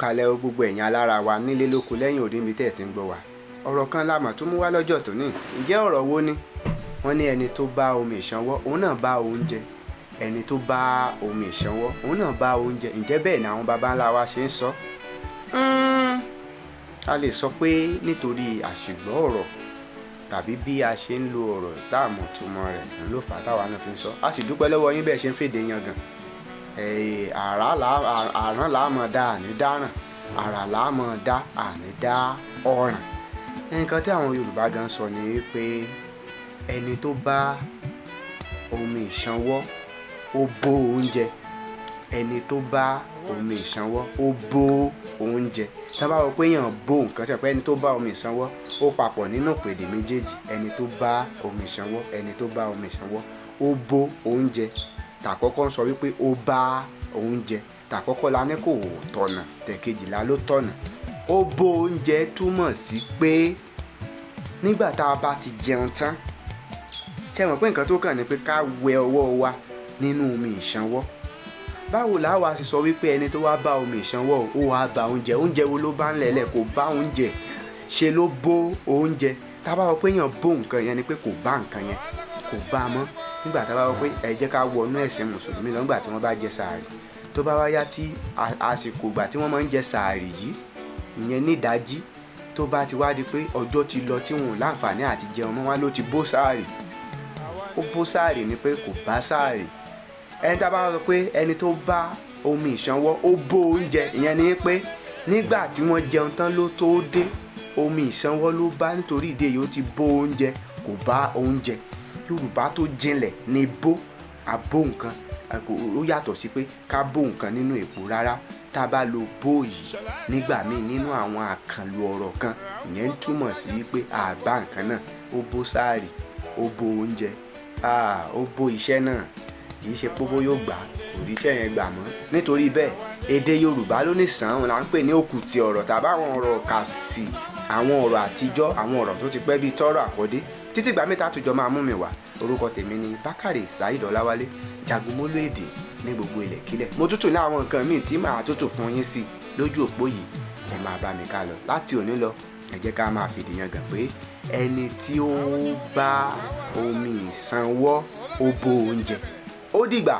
kalẹ̀ o gbogbo ẹ̀yin alára wa nílé lóko lẹ́yìn òde mi tẹ́ ẹ̀ ti ń gbọ́ wa. Ọ̀rọ̀ kan la mà tún mú wá lọ́jọ́ tòní. Ǹjẹ́ ọ̀rọ̀ wo ni? Wọ́n ní ẹni tó bá omi ìṣanwọ́ òun náà bá oúnjẹ. Ẹni tó bá omi ìṣanwọ́ òun náà bá oúnjẹ. Ǹjẹ́ bẹ́ẹ̀ ni àwọn baba ńlá wa ṣe ń sọ? A lè sọ pé nítorí àṣìgbọ́ ọ̀rọ̀ tàbí bí a ṣe ń lo ọ̀rọ̀ táàmù túmọ̀ rẹ̀ ló fà á táwa náà fi ń sọ. A sì dúpẹ́ lọ́wọ́ yín bẹ́ẹ̀ ṣe ń fèdè yangàn. Àrán làá mọ̀ dá àní dáràn, àrà làá mọ̀ dá àní dá ọ̀ràn. Nǹkan tí àwọn Yorùbá gan sọ ni wípé ẹni tó bá omi ìṣanwọ́ ó bó oúnjẹ. Ẹni tó bá omi ìṣanwọ́ ó bó oúnjẹ. Tá bá wọ pé èèyàn bó nǹkan tí pé ẹni tó bá omi ìṣanwọ́ ó papọ̀ nínú ìpèdè méjèèjì. Ẹni tó bá omi ìṣanwọ́, ẹni tó bá omi ìṣanwọ́ ó bó oúnjẹ. Tàkọ́kọ́ ń sọ wípé ó bá oúnjẹ. Tàkọ́kọ́ la ní kò tọ̀nà, tẹ̀kejìlá ló tọ̀nà. Ó bó oúnjẹ túmọ̀ sí pé nígbà tá a bá ti jẹun tán, ṣé mọ̀ pé nǹkan tó kàn ní pé ká wẹ ọwọ́ wa nínú omi ìṣanwọ́. Báwo la wá sì sọ wípé ẹni tó wá bá omi ìṣanwọ́ ó wá bá oúnjẹ? Oúnjẹ wo ló bá ń lẹ̀lẹ̀? Kò bá oúnjẹ, ṣe ló bó oúnjẹ. Tá bá wọ pé èèyàn bó nǹkan yẹn ni pé kò bá nǹkan yẹn, kò bá a mọ́. Nígbà tá bá wọ pé ẹ jẹ́ ká wọnú ẹ̀sìn mùsùlùmí lọ nígbà tí wọ́n bá jẹ sàárì, tó bá wá yá tí àsìkò ìgbà tí wọ́n máa ń jẹ sàárì yìí, ìyẹn ní ìdájí, tó bá ti wá di pé ọjọ́ ti lọ tí wọn ò láǹfààní àti jẹun mọ́, wá ló ti bó sàárì. Ó bó sàárì ni pé kò bá sàárì. Ẹni tá bá sọ pé ẹni tó bá omi ìṣanwọ́ ó bó oúnjẹ, ìyẹn ni pé nígbà tí wọ́n jẹun tán ló tó dé, omi ìṣanwọ́ ló bá, nítorí ìdí èyí ó ti bó oúnjẹ, kò bá oúnjẹ. Yorùbá tó jinlẹ̀ ni bó, abó nǹkan. Ó yàtọ̀ sí pé ká bó nǹkan nínú èpo rárá. Tá a bá lo bó yìí nígbà míì nínú àwọn àkànlò ọ̀rọ̀ kan, ìyẹn ń túmọ̀ sí pé àgbá nǹkan náà ó bó sàárì, ó bó oúnjẹ, ó bó iṣẹ́ náà. Kì í ṣe pé bó yóò gbà kò rí iṣẹ́ yẹn gbà mọ́. Nítorí bẹ́ẹ̀ èdè Yorùbá ló ní sàn-án là ń pè ní òkùtì ọ̀rọ̀ tàbí àwọn ọ̀rọ̀ kàsì, àwọn ọ̀rọ̀ àtijọ́, àwọn ọ̀rọ̀ tó ti pẹ́ bíi tọ́rọ̀ àkọ́dé. Títí ìgbà mẹ́ta àtújọ máa mú mi wá. Orúkọ tèmi ni Bákàrè Saheed Ọláwálé, jagunmólú èdè ní gbogbo ilẹ̀kílẹ̀. Mo tútù ní àwọn nǹkan míì tí màá tútù fún yín sí lójú òpó yìí. Ẹ máa bá mi ká lọ. Láti òní lọ, ẹ jẹ́ ká máa fìdí yangàn pé ẹni tí ó bá omi ìṣanwọ́ ó bó oúnjẹ. Ó dìgbà.